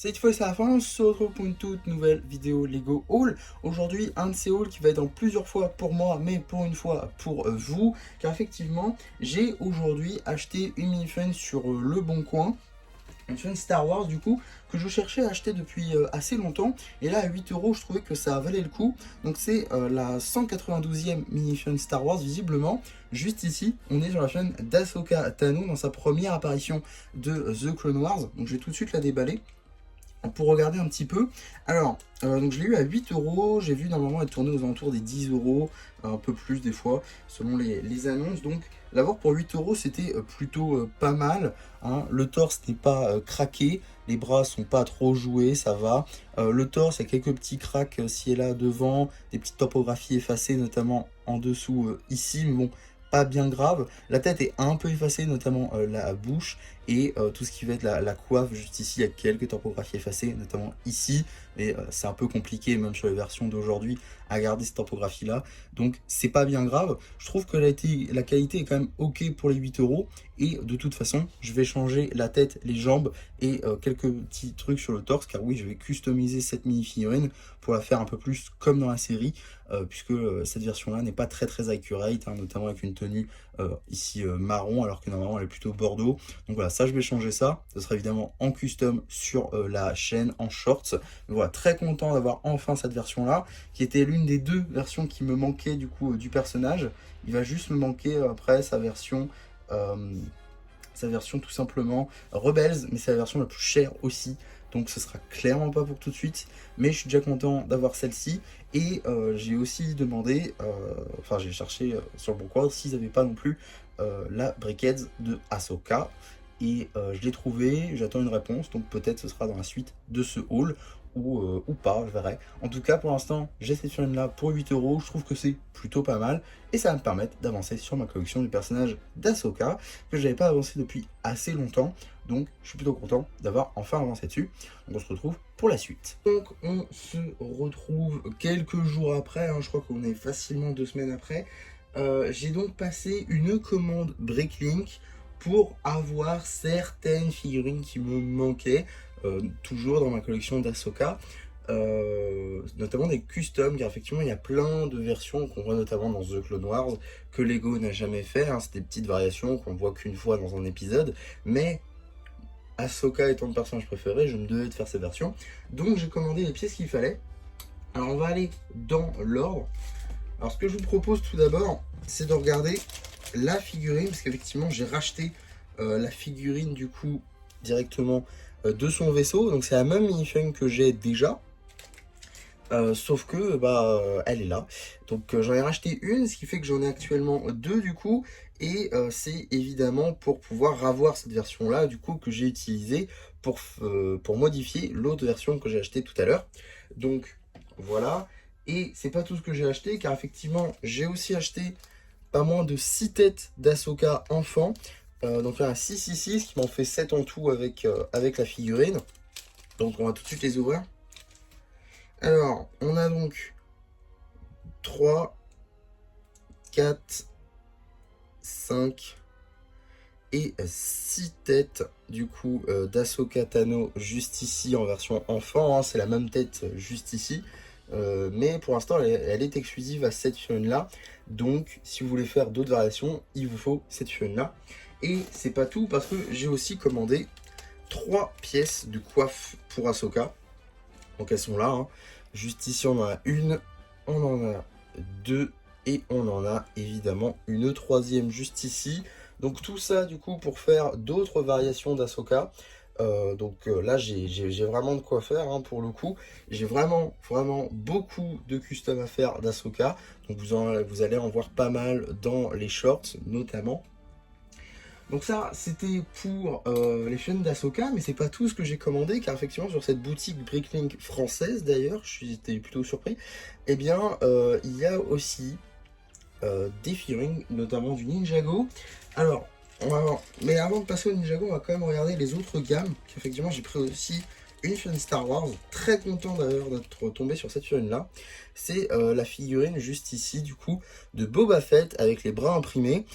Cette fois c'est la fin, on se retrouve pour une toute nouvelle vidéo Lego Haul. Aujourd'hui un de ces hauls qui va être en plusieurs fois pour moi, mais pour une fois pour vous. Car effectivement j'ai aujourd'hui acheté une minifun sur Le Bon Coin. Une minifun Star Wars du coup que je cherchais à acheter depuis assez longtemps. Et là à 8 euros je trouvais que ça valait le coup. Donc c'est la 192e minifun Star Wars visiblement. Juste ici on est sur la chaîne d'Ahsoka Tano dans sa première apparition de The Clone Wars. Donc je vais tout de suite la déballer pour regarder un petit peu. Alors, donc je l'ai eu à 8 euros, j'ai vu normalement elle tournait aux alentours des 10 euros, un peu plus des fois, selon les annonces. Donc, l'avoir pour 8 euros, c'était plutôt pas mal. Hein. Le torse n'est pas craqué, les bras sont pas trop joués, ça va. Le torse, il y a quelques petits cracks ci et là devant, des petites topographies effacées, notamment en dessous ici, mais bon, pas bien grave. La tête est un peu effacée, notamment la bouche, et tout ce qui va être la coiffe, juste ici, il y a quelques topographies effacées, notamment ici, mais c'est un peu compliqué, même sur les versions d'aujourd'hui, à garder cette topographie là, donc c'est pas bien grave. Je trouve que la qualité est quand même ok pour les 8 euros, et de toute façon, je vais changer la tête, les jambes, et quelques petits trucs sur le torse, car oui, je vais customiser cette mini-figurine pour la faire un peu plus comme dans la série, puisque cette version-là n'est pas très accurate, hein, notamment avec une tenue ici marron, alors que normalement elle est plutôt bordeaux. Donc voilà, ça je vais changer ça. Ce sera évidemment en custom sur la chaîne, en shorts. Mais voilà, très content d'avoir enfin cette version-là, qui était l'une des deux versions qui me manquait du coup du personnage. Il va juste me manquer après sa version tout simplement Rebels, mais c'est la version la plus chère aussi, donc ce sera clairement pas pour tout de suite, mais je suis déjà content d'avoir celle-ci. Et j'ai aussi demandé, enfin j'ai cherché sur le bon coin s'ils n'avaient pas non plus la Brickheads de Ahsoka, et je l'ai trouvé, j'attends une réponse, donc peut-être ce sera dans la suite de ce haul, ou pas, je verrai. En tout cas, pour l'instant, j'ai cette figurine là pour 8 euros, je trouve que c'est plutôt pas mal, et ça va me permettre d'avancer sur ma collection du personnage d'Ahsoka, que je n'avais pas avancé depuis assez longtemps, donc je suis plutôt content d'avoir enfin avancé dessus. Donc on se retrouve pour la suite. Donc on se retrouve quelques jours après, hein, je crois qu'on est facilement 2 semaines après. J'ai donc passé une commande Bricklink pour avoir certaines figurines qui me manquaient, toujours dans ma collection d'Ahsoka. Notamment des customs, car effectivement il y a plein de versions qu'on voit notamment dans The Clone Wars que Lego n'a jamais fait, hein. C'est des petites variations qu'on voit qu'une fois dans un épisode, mais Ahsoka étant le personnage préféré, je me devais de faire ces versions, donc j'ai commandé les pièces qu'il fallait. Alors on va aller dans l'ordre. Alors ce que je vous propose tout d'abord, c'est de regarder la figurine, parce qu'effectivement j'ai racheté la figurine du coup directement de son vaisseau, donc c'est la même minifigurine que j'ai déjà. Sauf que elle est là, donc j'en ai racheté une, ce qui fait que j'en ai actuellement deux du coup, et c'est évidemment pour pouvoir avoir cette version là du coup que j'ai utilisée pour modifier l'autre version que j'ai acheté tout à l'heure. Donc voilà, et c'est pas tout ce que j'ai acheté, car effectivement j'ai aussi acheté pas moins de 6 têtes d'Ahsoka enfant, donc il y en a 6 ici, ce qui m'en fait 7 en tout avec la figurine. Donc on va tout de suite les ouvrir. Alors, on a donc 3, 4, 5 et 6 têtes du coup d'Ahsoka Tano juste ici en version enfant, hein, c'est la même tête juste ici. Mais pour l'instant elle est exclusive à cette figurine là, donc si vous voulez faire d'autres variations, il vous faut cette figurine là. Et c'est pas tout, parce que j'ai aussi commandé 3 pièces de coiffe pour Ahsoka. Donc elles sont là, hein. Juste ici on en a une, on en a deux, et on en a évidemment une troisième juste ici. Donc tout ça du coup pour faire d'autres variations d'Ahsoka. Là j'ai vraiment de quoi faire, hein, pour le coup. J'ai vraiment beaucoup de custom à faire d'Ahsoka. Donc vous allez en voir pas mal dans les shorts notamment. Donc ça, c'était pour les chaînes d'Ahsoka, mais c'est pas tout ce que j'ai commandé, car effectivement sur cette boutique Bricklink française d'ailleurs, j'étais plutôt surpris, eh bien il y a aussi des figurines, notamment du Ninjago. Alors, mais avant de passer au Ninjago, on va quand même regarder les autres gammes, qu'effectivement j'ai pris aussi une figurine Star Wars, très content d'ailleurs d'être tombé sur cette figurine là. C'est la figurine juste ici du coup de Boba Fett avec les bras imprimés,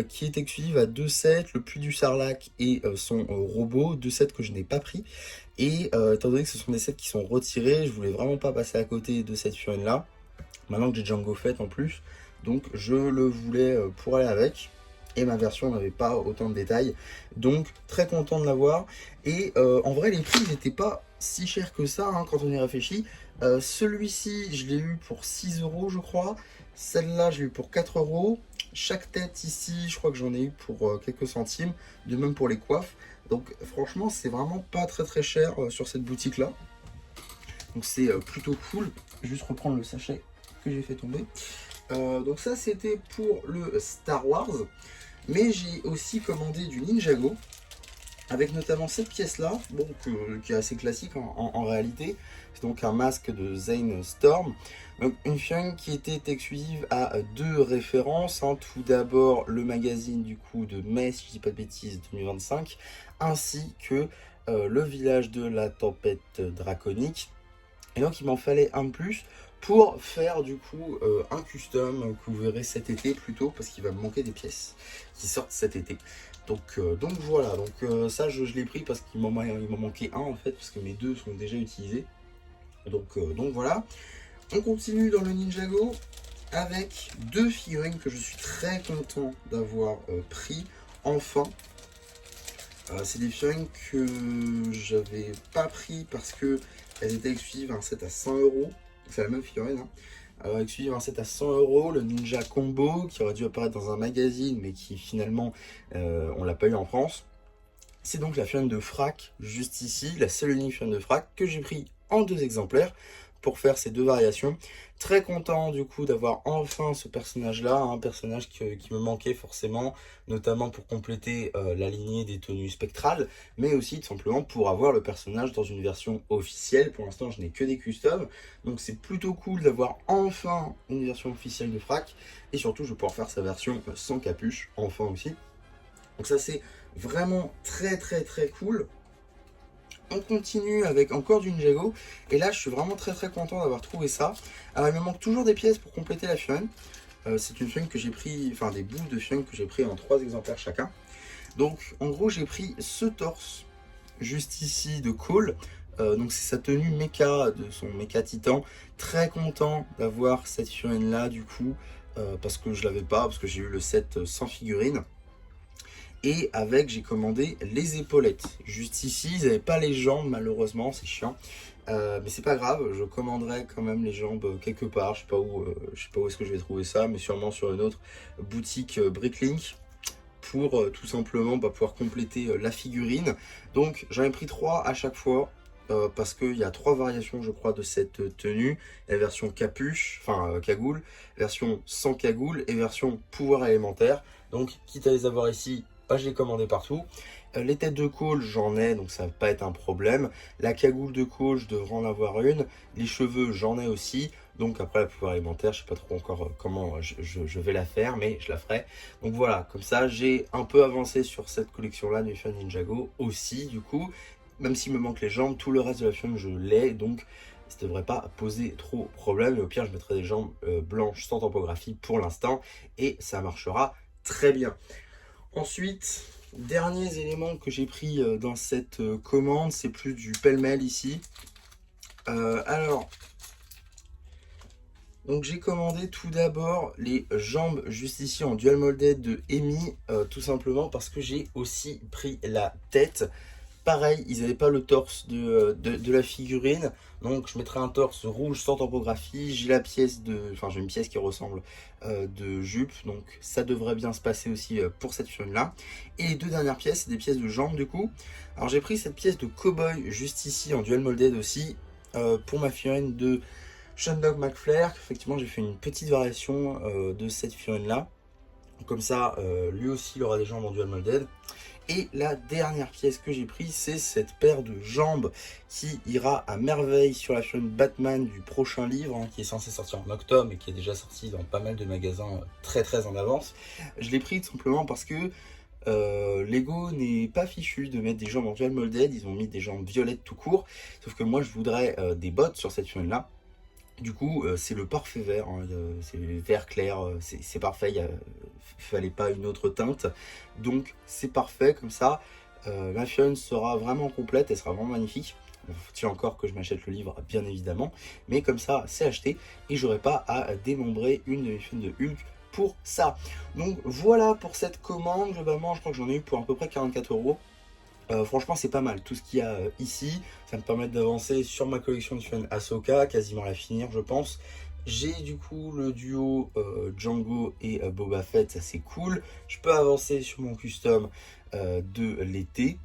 qui est exclusive à 2 sets, le puits du Sarlacc et son robot, 2 sets que je n'ai pas pris. Et étant donné que ce sont des sets qui sont retirés, je voulais vraiment pas passer à côté de cette figurine là. Maintenant que j'ai Jango Fett en plus, donc je le voulais pour aller avec. Et ma version n'avait pas autant de détails, donc très content de l'avoir. Et en vrai les prix n'étaient pas si chers que ça, hein, quand on y réfléchit. Celui-ci je l'ai eu pour 6 euros je crois, celle-là je l'ai eu pour 4 euros. Chaque tête ici je crois que j'en ai eu pour quelques centimes, de même pour les coiffes. Donc franchement c'est vraiment pas très cher sur cette boutique là. Donc c'est plutôt cool. Je vais juste reprendre le sachet que j'ai fait tomber. Donc ça c'était pour le Star Wars. Mais j'ai aussi commandé du Ninjago, avec notamment cette pièce-là, bon, qui est assez classique en réalité. C'est donc un masque de Zane Storm. Donc une figurine qui était exclusive à 2 références, hein. Tout d'abord le magazine du coup de mai, si je dis pas de bêtises, 2025, ainsi que le village de la tempête draconique. Et donc il m'en fallait un de plus pour faire du coup un custom que vous verrez cet été plutôt, parce qu'il va me manquer des pièces qui sortent cet été. Donc voilà, donc ça je l'ai pris parce qu'il m'en manquait un en fait, parce que mes 2 sont déjà utilisés. Donc voilà, on continue dans le Ninjago avec 2 figurines que je suis très content d'avoir pris enfin. C'est des figurines que j'avais pas pris parce que elles étaient exclusives à un set à 100 euros. C'est la même figurine, hein. Exclusive à un set à 100 euros, le Ninja Combo qui aurait dû apparaître dans un magazine mais qui finalement on l'a pas eu en France. C'est donc la figurine de Frac juste ici, la seule unique figurine de Frac que j'ai pris en 2 exemplaires pour faire ces 2 variations. Très content du coup d'avoir enfin ce personnage là, un personnage qui me manquait forcément, notamment pour compléter la lignée des tenues spectrales, mais aussi tout simplement pour avoir le personnage dans une version officielle. Pour l'instant je n'ai que des customs, donc c'est plutôt cool d'avoir enfin une version officielle de Frac, et surtout je vais pouvoir faire sa version sans capuche, enfin aussi. Donc ça c'est vraiment très cool. On continue avec encore du Ninjago, et là je suis vraiment très content d'avoir trouvé ça. Alors il me manque toujours des pièces pour compléter la figurine. C'est une figurine que j'ai pris, enfin des bouts de figurine que j'ai pris en 3 exemplaires chacun. Donc en gros j'ai pris ce torse juste ici de Cole. Donc c'est sa tenue mecha, de son mecha titan. Très content d'avoir cette figurine là du coup, parce que je l'avais pas, parce que j'ai eu le set sans figurine. Et avec, j'ai commandé les épaulettes. Juste ici, ils n'avaient pas les jambes, malheureusement, c'est chiant. Mais c'est pas grave, je commanderai quand même les jambes quelque part. Je sais pas où est-ce que je vais trouver ça, mais sûrement sur une autre boutique Bricklink, pour tout simplement pouvoir compléter la figurine. Donc j'en ai pris 3 à chaque fois. Parce qu'il y a 3 variations je crois de cette tenue, la version capuche, enfin cagoule, version sans cagoule et version pouvoir élémentaire. Donc quitte à les avoir ici, je les commandé partout. Les têtes de Cole j'en ai, donc ça va pas être un problème. La cagoule de Cole je devrais en avoir une. Les cheveux j'en ai aussi. Donc après la pouvoir élémentaire, je sais pas trop encore comment je vais la faire, mais je la ferai. Donc voilà, comme ça j'ai un peu avancé sur cette collection là de figurines Ninjago aussi du coup. Même s'il me manque les jambes, tout le reste de la figurine je l'ai, donc ça devrait pas poser trop problème. Et au pire je mettrai des jambes blanches sans typographie pour l'instant, et ça marchera très bien. Ensuite, derniers éléments que j'ai pris dans cette commande, c'est plus du pêle-mêle ici. Alors, donc j'ai commandé tout d'abord les jambes juste ici en dual molded de Emi, tout simplement parce que j'ai aussi pris la tête. Pareil, ils n'avaient pas le torse de la figurine, donc je mettrai un torse rouge sans typographie. J'ai la pièce enfin j'ai une pièce qui ressemble de jupe, donc ça devrait bien se passer aussi pour cette figurine là. Et les 2 dernières pièces, c'est des pièces de jambes du coup. Alors j'ai pris cette pièce de cowboy juste ici en dual molded aussi, pour ma figurine de Sean Dog McFlair. Effectivement j'ai fait une petite variation de cette figurine là. Comme ça, lui aussi il aura des jambes en dual molded. Et la dernière pièce que j'ai prise, c'est cette paire de jambes qui ira à merveille sur la figurine Batman du prochain livre, hein, qui est censé sortir en octobre et qui est déjà sorti dans pas mal de magasins très en avance. Je l'ai pris tout simplement parce que Lego n'est pas fichu de mettre des jambes en dual molded, ils ont mis des jambes violettes tout court, sauf que moi je voudrais des bottes sur cette fionne là. Du coup, c'est le parfait vert, hein, c'est vert clair, c'est parfait, il fallait pas une autre teinte, donc c'est parfait comme ça. Ma fionne sera vraiment complète, elle sera vraiment magnifique. Faut-il encore que je m'achète le livre, bien évidemment, mais comme ça, c'est acheté et j'aurai pas à démembrer une demi-fionne de Hulk pour ça. Donc voilà pour cette commande, globalement, je crois que j'en ai eu pour à peu près 44 euros. Franchement, c'est pas mal. Tout ce qu'il y a ici, ça me permet d'avancer sur ma collection de fionnes Ahsoka, quasiment à la finir, je pense. J'ai du coup le duo Django et Boba Fett, ça c'est cool. Je peux avancer sur mon custom de l'été.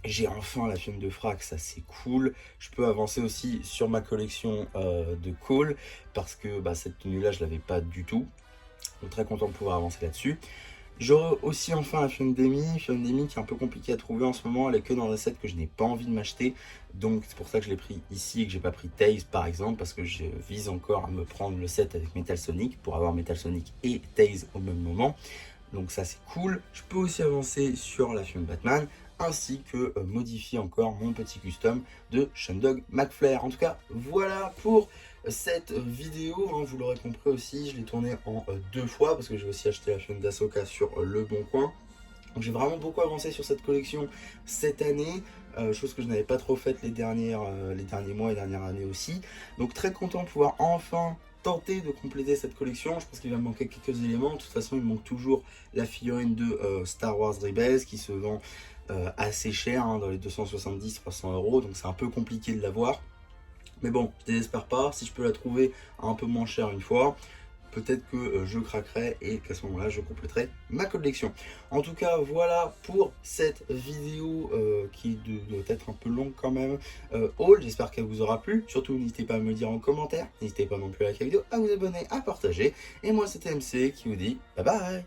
J'ai enfin la fionne de Frax, ça c'est cool. Je peux avancer aussi sur ma collection de Cole, parce que bah, cette tenue-là, je l'avais pas du tout. Donc très content de pouvoir avancer là-dessus. J'aurai aussi enfin la fionne d'Emi qui est un peu compliquée à trouver en ce moment, elle est que dans des sets que je n'ai pas envie de m'acheter, donc c'est pour ça que je l'ai pris ici et que j'ai pas pris Taze par exemple, parce que je vise encore à me prendre le set avec Metal Sonic pour avoir Metal Sonic et Taze au même moment, donc ça c'est cool. Je peux aussi avancer sur la fionne Batman, ainsi que modifier encore mon petit custom de Shundog McFlair. En tout cas, voilà pour cette vidéo, hein, vous l'aurez compris aussi, je l'ai tournée en deux fois parce que j'ai aussi acheté la fionne d'Ahsoka sur Le Bon Coin. Donc j'ai vraiment beaucoup avancé sur cette collection cette année, chose que je n'avais pas trop faite les derniers mois et dernières années aussi. Donc très content de pouvoir enfin tenter de compléter cette collection. Je pense qu'il va me manquer quelques éléments. De toute façon, il me manque toujours la figurine de Star Wars Rebels qui se vend assez cher, hein, dans les 270-300 euros. Donc c'est un peu compliqué de l'avoir. Mais bon, je désespère pas. Si je peux la trouver un peu moins cher une fois, peut-être que je craquerai et qu'à ce moment-là, je compléterai ma collection. En tout cas, voilà pour cette vidéo qui doit être un peu longue quand même. Haul, j'espère qu'elle vous aura plu. Surtout, n'hésitez pas à me le dire en commentaire. N'hésitez pas non plus à liker la vidéo, à vous abonner, à partager. Et moi, c'était MC qui vous dit bye bye.